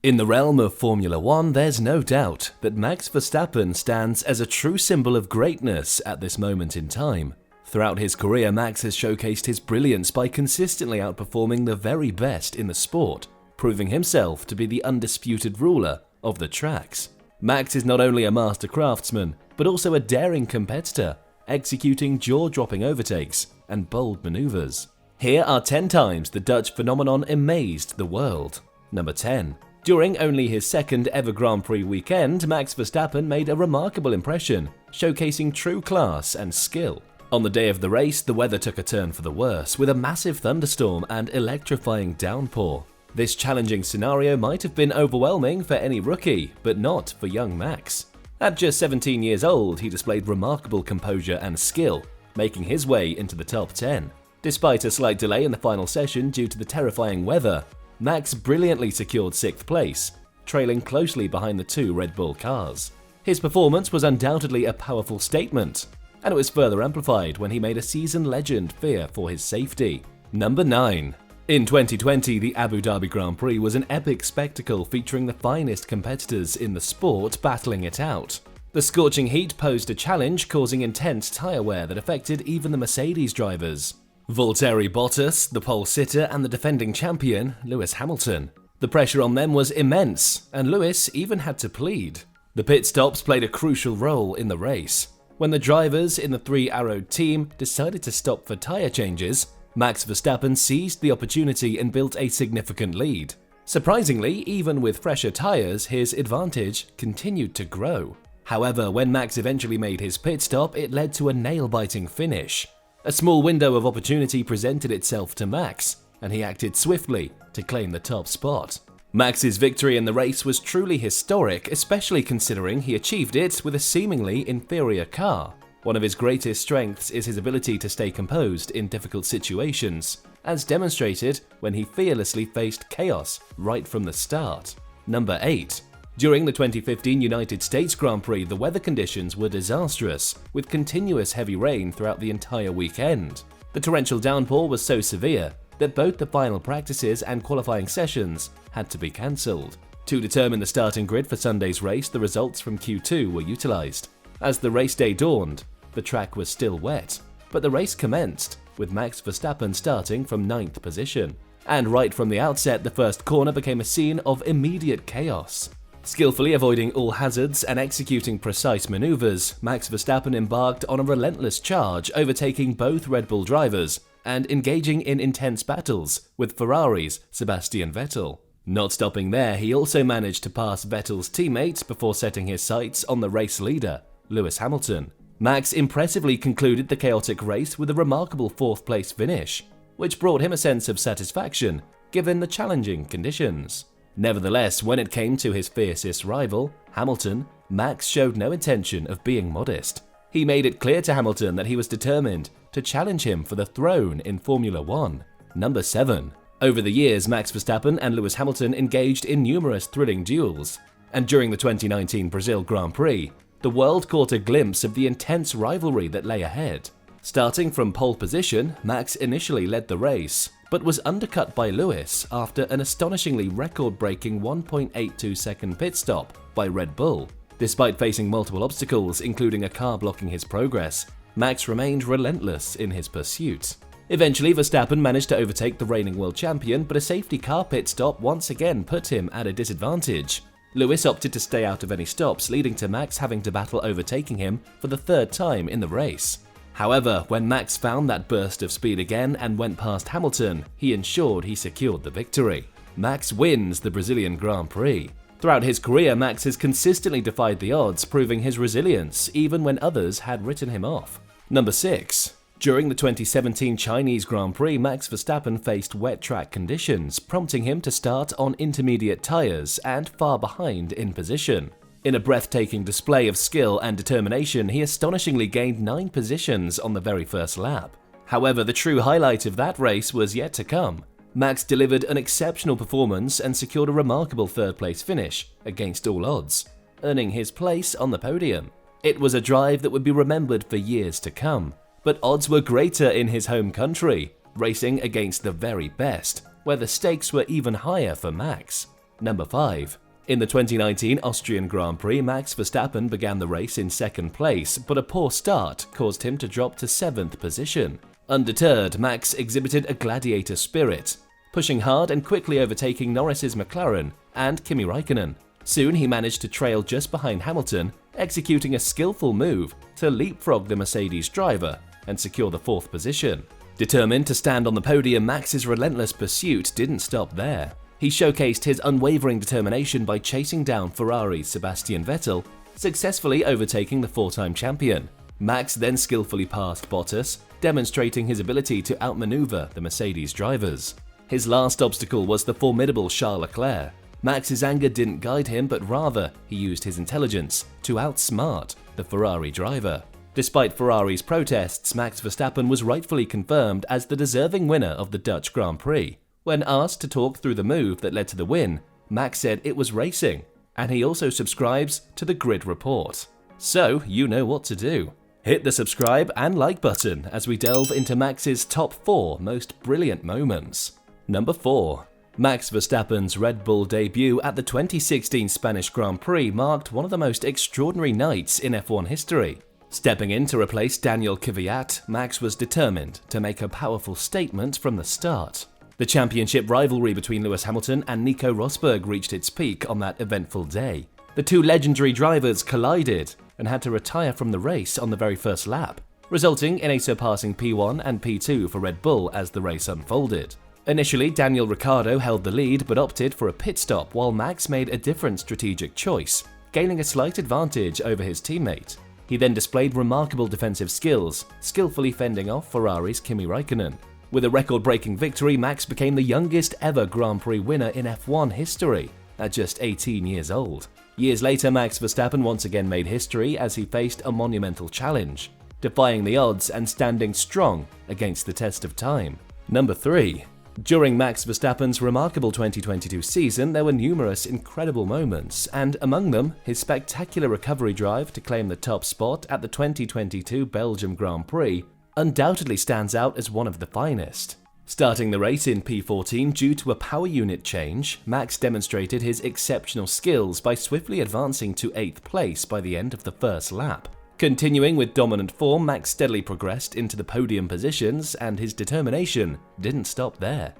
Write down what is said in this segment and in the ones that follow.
In the realm of Formula One, there's no doubt that Max Verstappen stands as a true symbol of greatness at this moment in time. Throughout his career, Max has showcased his brilliance by consistently outperforming the very best in the sport, proving himself to be the undisputed ruler of the tracks. Max is not only a master craftsman, but also a daring competitor, executing jaw-dropping overtakes and bold maneuvers. Here are 10 times the Dutch phenomenon amazed the world. Number 10. During only his second ever Grand Prix weekend, Max Verstappen made a remarkable impression, showcasing true class and skill. On the day of the race, the weather took a turn for the worse, with a massive thunderstorm and electrifying downpour. This challenging scenario might have been overwhelming for any rookie, but not for young Max. At just 17 years old, he displayed remarkable composure and skill, making his way into the top 10. Despite a slight delay in the final session due to the terrifying weather, Max brilliantly secured 6th place, trailing closely behind the 2 Red Bull cars. His performance was undoubtedly a powerful statement, and it was further amplified when he made a seasoned legend fear for his safety. Number 9. In 2020, the Abu Dhabi Grand Prix was an epic spectacle featuring the finest competitors in the sport battling it out. The scorching heat posed a challenge, causing intense tyre wear that affected even the Mercedes drivers. Valtteri Bottas, the pole sitter, and the defending champion, Lewis Hamilton. The pressure on them was immense, and Lewis even had to plead. The pit stops played a crucial role in the race. When the drivers in the 3-arrowed team decided to stop for tyre changes, Max Verstappen seized the opportunity and built a significant lead. Surprisingly, even with fresher tyres, his advantage continued to grow. However, when Max eventually made his pit stop, it led to a nail-biting finish. A small window of opportunity presented itself to Max, and he acted swiftly to claim the top spot. Max's victory in the race was truly historic, especially considering he achieved it with a seemingly inferior car. One of his greatest strengths is his ability to stay composed in difficult situations, as demonstrated when he fearlessly faced chaos right from the start. Number 8. During the 2015 United States Grand Prix, the weather conditions were disastrous, with continuous heavy rain throughout the entire weekend. The torrential downpour was so severe that both the final practices and qualifying sessions had to be cancelled. To determine the starting grid for Sunday's race, the results from Q2 were utilised. As the race day dawned, the track was still wet, but the race commenced, with Max Verstappen starting from 9th position. And right from the outset, the first corner became a scene of immediate chaos. Skillfully avoiding all hazards and executing precise maneuvers, Max Verstappen embarked on a relentless charge, overtaking both Red Bull drivers and engaging in intense battles with Ferrari's Sebastian Vettel. Not stopping there, he also managed to pass Vettel's teammate before setting his sights on the race leader, Lewis Hamilton. Max impressively concluded the chaotic race with a remarkable 4th place finish, which brought him a sense of satisfaction given the challenging conditions. Nevertheless, when it came to his fiercest rival, Hamilton, Max showed no intention of being modest. He made it clear to Hamilton that he was determined to challenge him for the throne in Formula One. Number 7. Over the years, Max Verstappen and Lewis Hamilton engaged in numerous thrilling duels, and during the 2019 Brazil Grand Prix, the world caught a glimpse of the intense rivalry that lay ahead. Starting from pole position, Max initially led the race, but was undercut by Lewis after an astonishingly record-breaking 1.82-second pit stop by Red Bull. Despite facing multiple obstacles, including a car blocking his progress, Max remained relentless in his pursuit. Eventually, Verstappen managed to overtake the reigning world champion, but a safety car pit stop once again put him at a disadvantage. Lewis opted to stay out of any stops, leading to Max having to battle overtaking him for the 3rd time in the race. However, when Max found that burst of speed again and went past Hamilton, he ensured he secured the victory. Max wins the Brazilian Grand Prix. Throughout his career, Max has consistently defied the odds, proving his resilience even when others had written him off. Number 6. During the 2017 Chinese Grand Prix, Max Verstappen faced wet track conditions, prompting him to start on intermediate tyres and far behind in position. In a breathtaking display of skill and determination, he astonishingly gained 9 positions on the very first lap. However, the true highlight of that race was yet to come. Max delivered an exceptional performance and secured a remarkable 3rd place finish against all odds, earning his place on the podium. It was a drive that would be remembered for years to come, but odds were greater in his home country, racing against the very best, where the stakes were even higher for Max. Number 5. In the 2019 Austrian Grand Prix, Max Verstappen began the race in second place, but a poor start caused him to drop to 7th position. Undeterred, Max exhibited a gladiator spirit, pushing hard and quickly overtaking Norris's McLaren and Kimi Räikkönen. Soon he managed to trail just behind Hamilton, executing a skillful move to leapfrog the Mercedes driver and secure the 4th position. Determined to stand on the podium, Max's relentless pursuit didn't stop there. He showcased his unwavering determination by chasing down Ferrari's Sebastian Vettel, successfully overtaking the 4-time champion. Max then skillfully passed Bottas, demonstrating his ability to outmaneuver the Mercedes drivers. His last obstacle was the formidable Charles Leclerc. Max's anger didn't guide him, but rather he used his intelligence to outsmart the Ferrari driver. Despite Ferrari's protests, Max Verstappen was rightfully confirmed as the deserving winner of the Dutch Grand Prix. When asked to talk through the move that led to the win, Max said it was racing, and he also subscribes to the Grid Report. So, you know what to do. Hit the subscribe and like button as we delve into Max's top 4 most brilliant moments. Number 4. Max Verstappen's Red Bull debut at the 2016 Spanish Grand Prix marked one of the most extraordinary nights in F1 history. Stepping in to replace Daniel Kvyat, Max was determined to make a powerful statement from the start. The championship rivalry between Lewis Hamilton and Nico Rosberg reached its peak on that eventful day. The two legendary drivers collided and had to retire from the race on the very first lap, resulting in a surpassing P1 and P2 for Red Bull as the race unfolded. Initially, Daniel Ricciardo held the lead but opted for a pit stop, while Max made a different strategic choice, gaining a slight advantage over his teammate. He then displayed remarkable defensive skills, skillfully fending off Ferrari's Kimi Räikkönen. With a record-breaking victory, Max became the youngest ever Grand Prix winner in F1 history, at just 18 years old. Years later, Max Verstappen once again made history as he faced a monumental challenge, defying the odds and standing strong against the test of time. Number 3. During Max Verstappen's remarkable 2022 season, there were numerous incredible moments, and among them, his spectacular recovery drive to claim the top spot at the 2022 Belgium Grand Prix undoubtedly stands out as one of the finest. Starting the race in P14 due to a power unit change, Max demonstrated his exceptional skills by swiftly advancing to 8th place by the end of the first lap. Continuing with dominant form, Max steadily progressed into the podium positions, and his determination didn't stop there.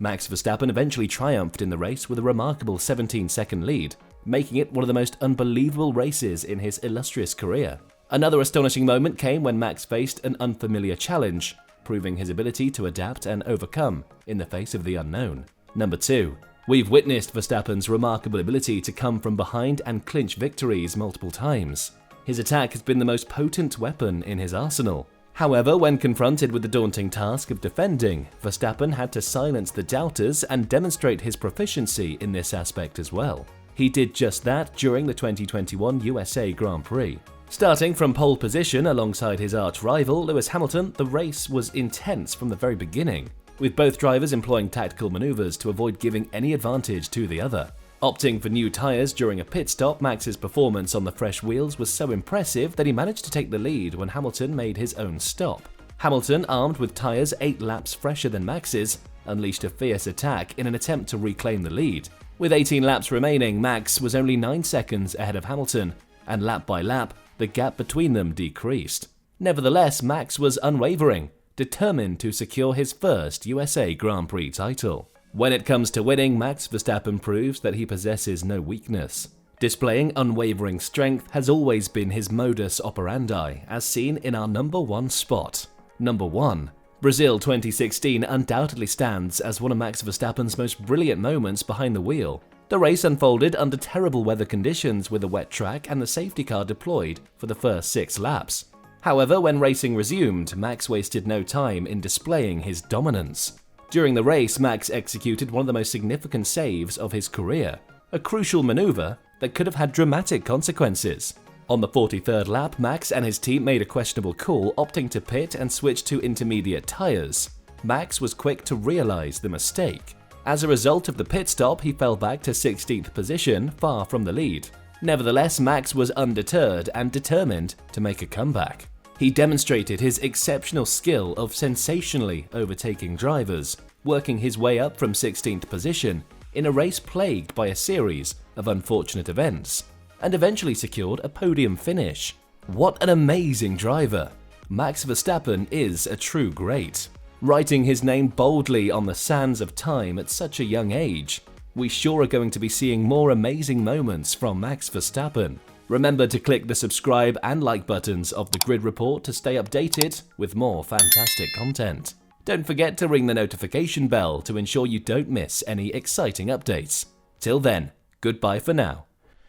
Max Verstappen eventually triumphed in the race with a remarkable 17-second lead, making it one of the most unbelievable races in his illustrious career. Another astonishing moment came when Max faced an unfamiliar challenge, proving his ability to adapt and overcome in the face of the unknown. Number 2. We've witnessed Verstappen's remarkable ability to come from behind and clinch victories multiple times. His attack has been the most potent weapon in his arsenal. However, when confronted with the daunting task of defending, Verstappen had to silence the doubters and demonstrate his proficiency in this aspect as well. He did just that during the 2021 USA Grand Prix. Starting from pole position alongside his arch-rival Lewis Hamilton, the race was intense from the very beginning, with both drivers employing tactical maneuvers to avoid giving any advantage to the other. Opting for new tyres during a pit stop, Max's performance on the fresh wheels was so impressive that he managed to take the lead when Hamilton made his own stop. Hamilton, armed with tyres 8 laps fresher than Max's, unleashed a fierce attack in an attempt to reclaim the lead. With 18 laps remaining, Max was only 9 seconds ahead of Hamilton, and lap by lap, the gap between them decreased. Nevertheless, Max was unwavering, determined to secure his first USA Grand Prix title. When it comes to winning, Max Verstappen proves that he possesses no weakness. Displaying unwavering strength has always been his modus operandi, as seen in our number 1 spot. Number 1. Brazil 2016 undoubtedly stands as one of Max Verstappen's most brilliant moments behind the wheel. The race unfolded under terrible weather conditions with a wet track and the safety car deployed for the first 6 laps. However, when racing resumed, Max wasted no time in displaying his dominance. During the race, Max executed one of the most significant saves of his career, a crucial maneuver that could have had dramatic consequences. On the 43rd lap, Max and his team made a questionable call, opting to pit and switch to intermediate tyres. Max was quick to realise the mistake. As a result of the pit stop, he fell back to 16th position, far from the lead. Nevertheless, Max was undeterred and determined to make a comeback. He demonstrated his exceptional skill of sensationally overtaking drivers, working his way up from 16th position in a race plagued by a series of unfortunate events, and eventually secured a podium finish. What an amazing driver! Max Verstappen is a true great. Writing his name boldly on the sands of time at such a young age, we sure are going to be seeing more amazing moments from Max Verstappen. Remember to click the subscribe and like buttons of the Grid Report to stay updated with more fantastic content. Don't forget to ring the notification bell to ensure you don't miss any exciting updates. Till then, goodbye for now.